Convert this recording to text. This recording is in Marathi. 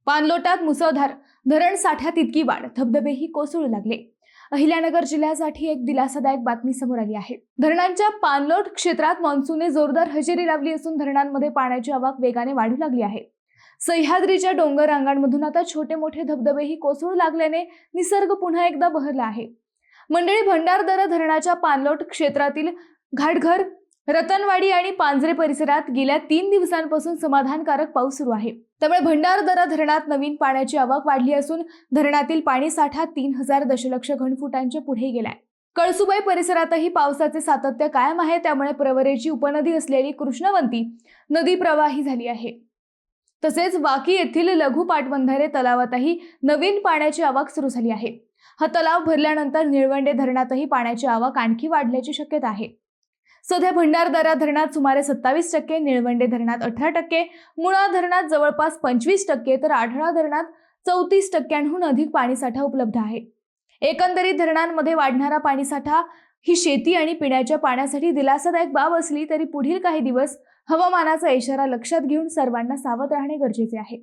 पाणलोटात मुसळधार, धरण साठ्यात इतकी वाढ, धबधबेही कोसळू लागले. अहिल्यानगर जिल्ह्यासाठी एक दिलासादायक बातमी समोर आली आहे. धरणांच्या पाणलोट क्षेत्रात मान्सूनने जोरदार हजेरी लावली असून धरणांमध्ये पाण्याची आवक वेगाने वाढू लागली आहे. सह्याद्रीच्या डोंगर रांगांमधून आता छोटे मोठे धबधबेही कोसळू लागल्याने निसर्ग पुन्हा एकदा बहरला आहे. मंडळी, भंडारदरा धरणाच्या पाणलोट क्षेत्रातील घाटघर, रतनवाडी आणि पांजरे परिसरात गेल्या 3 दिवसांपासून समाधानकारक पाऊस सुरू आहे. त्यामुळे भंडारदरा धरणात नवीन पाण्याची आवक वाढली असून धरणातील पाणी साठा 3000 दशलक्ष घनफुटांच्या पुढे गेलाय. कळसुबाई परिसरातही पावसाचे सातत्य कायम आहे. त्यामुळे प्रवरेची उपनदी असलेली कृष्णवंती नदी प्रवाही झाली आहे. तसेच वाकी येथील लघु पाटबंधारे तलावातही नवीन पाण्याची आवक सुरू झाली आहे. हा तलाव भरल्यानंतर निळवंडे धरणातही पाण्याची आवक आणखी वाढण्याची शक्यता आहे. सध्या भंडारदरा धरणात सुमारे 27%, निळवंडे धरणात 18%, मुळा धरणात जवळपास 25%, तर आढळा धरणात 34%हून अधिक पाणीसाठा उपलब्ध आहे. एकंदरीत धरणांमध्ये वाढणारा पाणीसाठा ही शेती आणि पिण्याच्या पाण्यासाठी दिलासादायक बाब असली तरी पुढील काही दिवस हवामानाचा इशारा लक्षात घेऊन सर्वांना सावध राहणे गरजेचे आहे.